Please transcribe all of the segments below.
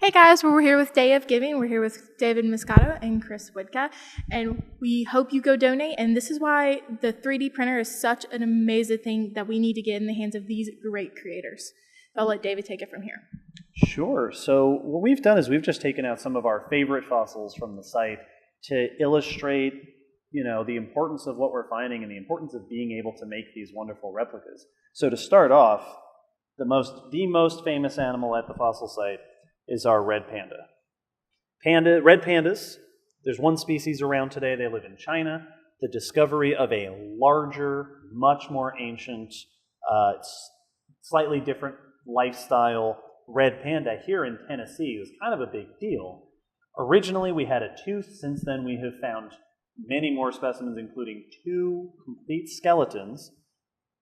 Hey guys, we're here with Day of Giving. We're here with David Moscato and Chris Woodka, and we hope you go donate. And this is why the 3D printer is such an amazing thing that we need to get in the hands of these great creators. I'll let David take it from here. Sure. So what we've done is we've just taken out some of our favorite fossils from the site to illustrate, the importance of what we're finding and the importance of being able to make these wonderful replicas. So to start off, the most famous animal at the fossil site is our red panda. Red pandas, there's one species around today. They live in China. The discovery of a larger, much more ancient, slightly different lifestyle red panda here in Tennessee was kind of a big deal. Originally, we had a tooth. Since then, we have found many more specimens, including 2 complete skeletons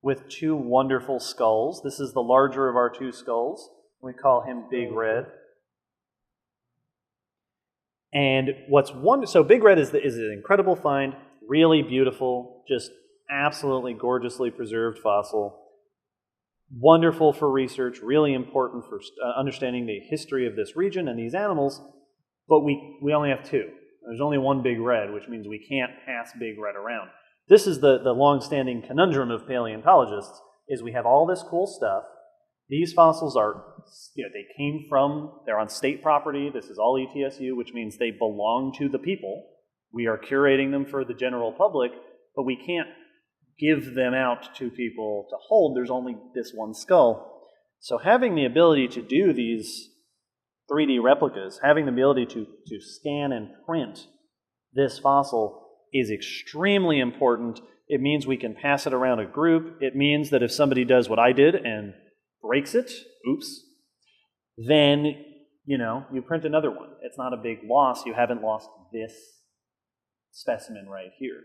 with 2 wonderful skulls. This is the larger of our 2 skulls. We call him Big Red. And so Big Red is an incredible find, really beautiful, just absolutely gorgeously preserved fossil. Wonderful for research, really important for understanding the history of this region and these animals, but we only have 2. There's only one Big Red, which means we can't pass Big Red around. This is the long-standing conundrum of paleontologists, is we have all this cool stuff. These fossils are, they're on state property. This is all ETSU, which means they belong to the people. We are curating them for the general public, but we can't give them out to people to hold. There's only this one skull. So having the ability to do these 3D replicas, having the ability to scan and print this fossil is extremely important. It means we can pass it around a group. It means that if somebody does what I did and breaks it, oops, then, you print another one. It's not a big loss. You haven't lost this specimen right here.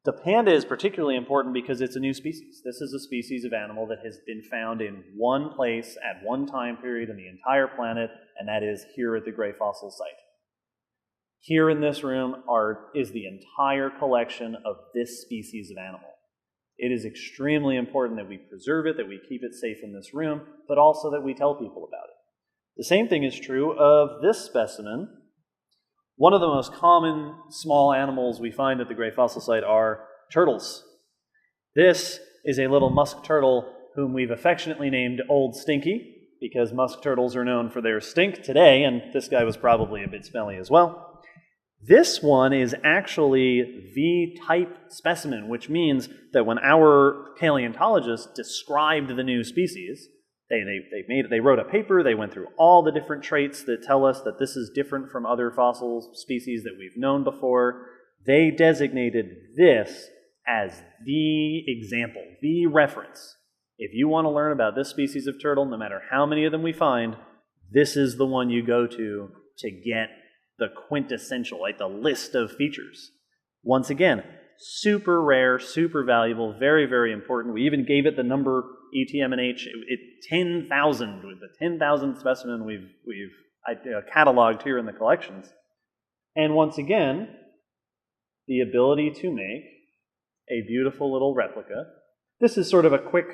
The panda is particularly important because it's a new species. This is a species of animal that has been found in one place at one time period in the entire planet, and that is here at the Gray Fossil Site. Here in this room is the entire collection of this species of animal. It is extremely important that we preserve it, that we keep it safe in this room, but also that we tell people about it. The same thing is true of this specimen. One of the most common small animals we find at the Gray Fossil Site are turtles. This is a little musk turtle whom we've affectionately named Old Stinky, because musk turtles are known for their stink today, and this guy was probably a bit smelly as well. This one is actually V-type specimen, which means that when our paleontologists described the new species, they wrote a paper, they went through all the different traits that tell us that this is different from other fossil species that we've known before. They designated this as the example, the reference. If you want to learn about this species of turtle, no matter how many of them we find, this is the one you go to get the quintessential, the list of features. Once again, super rare, super valuable, very, very important. We even gave it the number ETMNH, 10,000, with the 10,000th specimen we've cataloged here in the collections. And once again, the ability to make a beautiful little replica. This is sort of a quick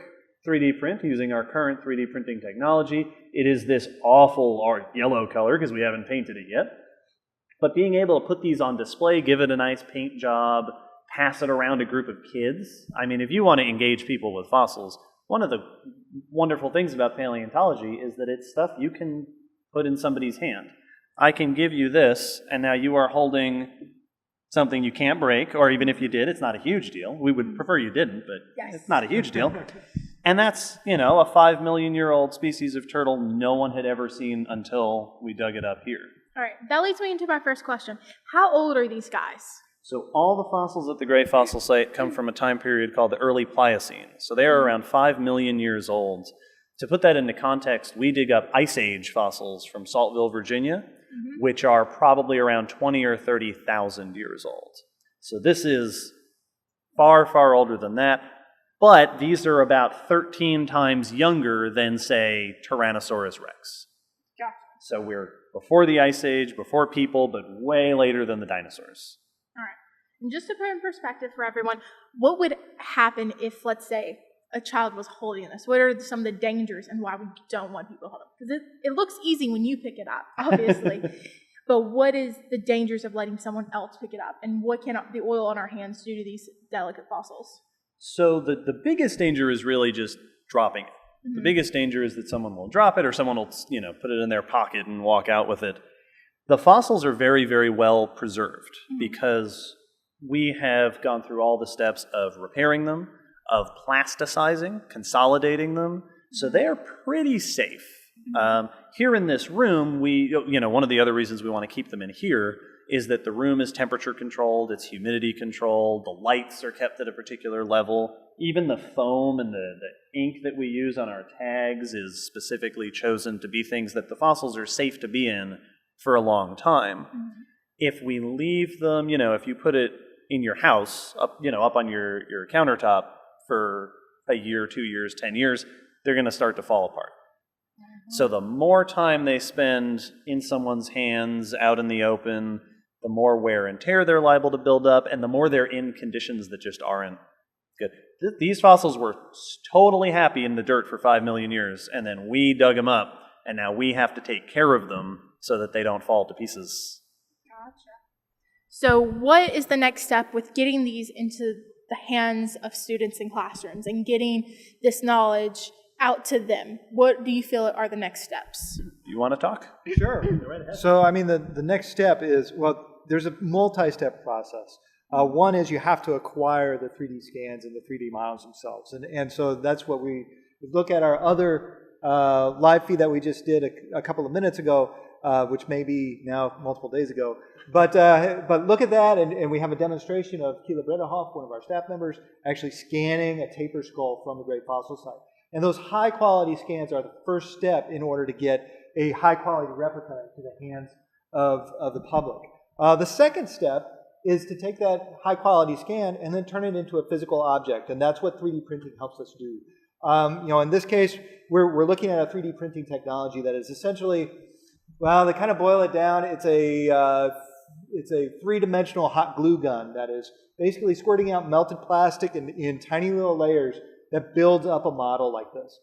3D print using our current 3D printing technology. It is this awful yellow color because we haven't painted it yet. But being able to put these on display, give it a nice paint job, pass it around a group of kids. I mean, if you want to engage people with fossils, one of the wonderful things about paleontology is that it's stuff you can put in somebody's hand. I can give you this, and now you are holding something you can't break, or even if you did, it's not a huge deal. We would prefer you didn't, but yes, it's not a huge deal. And that's, a 5 million year old species of turtle no one had ever seen until we dug it up here. All right, that leads me into my first question. How old are these guys? So all the fossils at the Gray Fossil Site come from a time period called the early Pliocene. So they are around 5 million years old. To put that into context, we dig up Ice Age fossils from Saltville, Virginia, which are probably around 20 or 30,000 years old. So this is far, far older than that. But these are about 13 times younger than, say, Tyrannosaurus rex. Gotcha. So we're before the Ice Age, before people, but way later than the dinosaurs. All right. And just to put in perspective for everyone, what would happen if, let's say, a child was holding this? What are some of the dangers and why we don't want people holding it? Because it looks easy when you pick it up, obviously. But what is the dangers of letting someone else pick it up? And what can the oil on our hands do to these delicate fossils? So the biggest danger is really just dropping it. Mm-hmm. The biggest danger is that someone will drop it or someone will, put it in their pocket and walk out with it. The fossils are very, very well preserved because we have gone through all the steps of repairing them, of plasticizing, consolidating them, so they are pretty safe. Here in this room, one of the other reasons we want to keep them in here is that the room is temperature controlled, it's humidity controlled, the lights are kept at a particular level, even the foam and the ink that we use on our tags is specifically chosen to be things that the fossils are safe to be in for a long time. If we leave them, if you put it in your house, up on your countertop for a year, 2 years, 10 years, they're going to start to fall apart. So the more time they spend in someone's hands, out in the open, the more wear and tear they're liable to build up, and the more they're in conditions that just aren't good. These fossils were totally happy in the dirt for 5 million years, and then we dug them up, and now we have to take care of them so that they don't fall to pieces. Gotcha. So what is the next step with getting these into the hands of students in classrooms and getting this knowledge out to them? What do you feel are the next steps? You want to talk? Sure. So, the next step is, there's a multi-step process. One is you have to acquire the 3D scans and the 3D models themselves. And so that's what we look at. Our other live feed that we just did a couple of minutes ago, which may be now multiple days ago. But look at that, and we have a demonstration of Keila Bredehoff, one of our staff members, actually scanning a tapir skull from the Great Fossil Site. And those high-quality scans are the first step in order to get a high-quality replica into the hands of the public. The second step is to take that high-quality scan and then turn it into a physical object, and that's what 3D printing helps us do. In this case, we're looking at a 3D printing technology that is essentially, they kind of boil it down. It's a three-dimensional hot glue gun that is basically squirting out melted plastic in tiny little layers that builds up a model like this.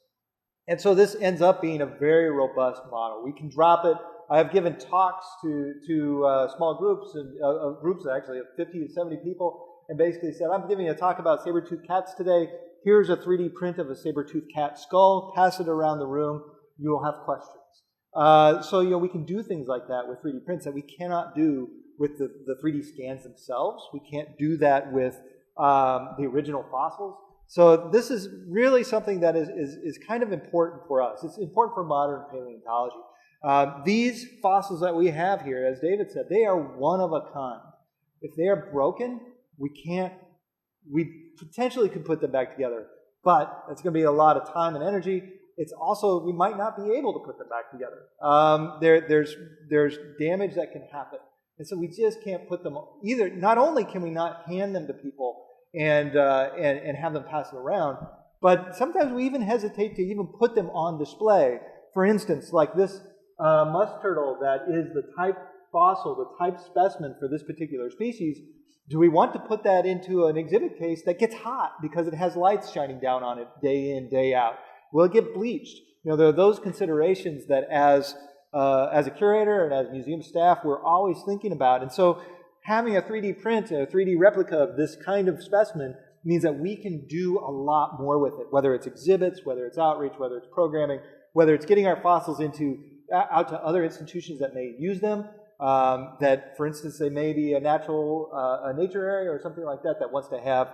And so this ends up being a very robust model. We can drop it. I have given talks to small groups, and groups actually of 50 to 70 people, and basically said, I'm giving a talk about saber-toothed cats today. Here's a 3D print of a saber-toothed cat skull. Pass it around the room. You will have questions. So we can do things like that with 3D prints that we cannot do with the 3D scans themselves. We can't do that with the original fossils. So this is really something that is kind of important for us. It's important for modern paleontology. These fossils that we have here, as David said, they are one of a kind. If they are broken, we potentially could put them back together, but it's going to be a lot of time and energy. It's also, we might not be able to put them back together. There's damage that can happen. And so we just can't put them either. Not only can we not hand them to people and have them pass it around, but sometimes we even hesitate to even put them on display. For instance, like this musk turtle that is the type fossil, the type specimen for this particular species. Do we want to put that into an exhibit case that gets hot because it has lights shining down on it day in, day out? Will it get bleached? There are those considerations that as a curator and as museum staff, we're always thinking about. And so having a 3D print, a 3D replica of this kind of specimen means that we can do a lot more with it, whether it's exhibits, whether it's outreach, whether it's programming, whether it's getting our fossils out to other institutions that may use them, that, for instance, they may be a nature area or something like that wants to have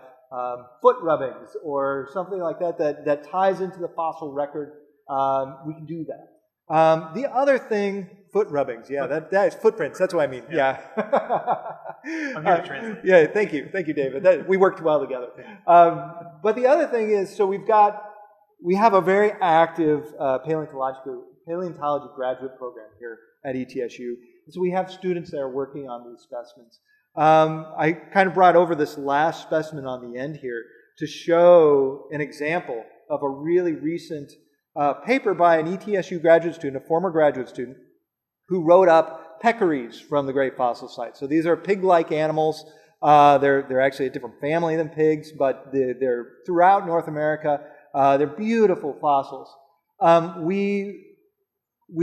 foot rubbings or something like that ties into the fossil record. We can do that. The other thing, foot rubbings, yeah, that is footprints. That's what I mean. Yeah. I'm here to translate. Yeah, thank you, David. We worked well together. But the other thing is, so we have a very active paleontology graduate program here at ETSU. So we have students that are working on these specimens. I kind of brought over this last specimen on the end here to show an example of a really recent paper by an ETSU graduate student, a former graduate student, who wrote up peccaries from the Great Fossil Site. So these are pig-like animals. They're actually a different family than pigs, but they're throughout North America. They're beautiful fossils. We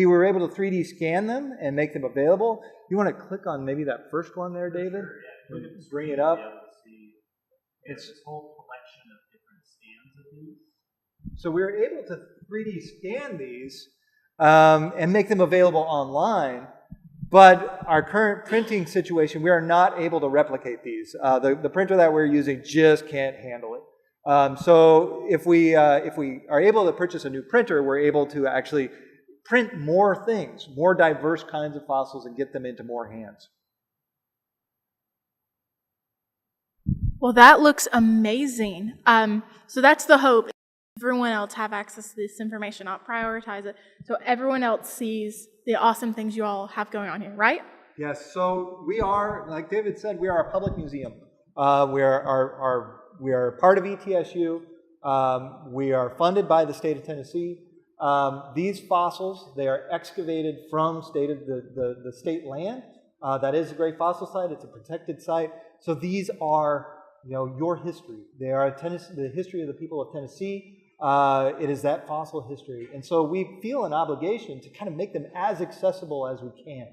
were able to 3D scan them and make them available. You want to click on maybe that first one there, David? Sure, yeah. Bring it up. It's this whole collection of different scans of these. So we were able to 3D scan these and make them available online. But our current printing situation, we are not able to replicate these. The printer that we're using just can't handle it. So if we are able to purchase a new printer, we're able to actually print more things, more diverse kinds of fossils, and get them into more hands. Well, that looks amazing. So that's the hope. Everyone else have access to this information. I'll prioritize it so everyone else sees the awesome things you all have going on here, right? Yes, so we are, like David said, we are a public museum. We are part of ETSU. We are funded by the state of Tennessee. These fossils, they are excavated from the state land. That is a great fossil site. It's a protected site. So these are, your history. They are the history of the people of Tennessee. It is that fossil history. And so we feel an obligation to kind of make them as accessible as we can.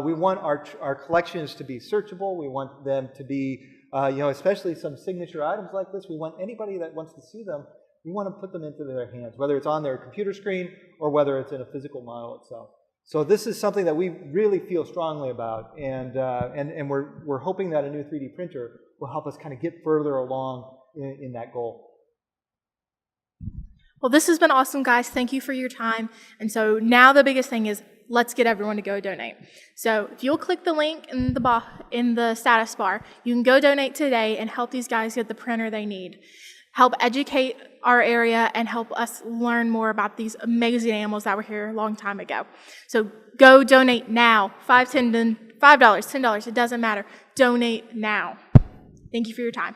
We want our collections to be searchable. We want them to be, especially some signature items like this. We want anybody that wants to see them, we want to put them into their hands, whether it's on their computer screen or whether it's in a physical model itself. So this is something that we really feel strongly about, and we're hoping that a new 3D printer will help us kind of get further along in that goal. Well, this has been awesome, guys. Thank you for your time. And so now the biggest thing is let's get everyone to go donate. So if you'll click the link in the status bar, you can go donate today and help these guys get the printer they need. Help educate our area and help us learn more about these amazing animals that were here a long time ago. So go donate now. $5, $10, $10, it doesn't matter. Donate now. Thank you for your time.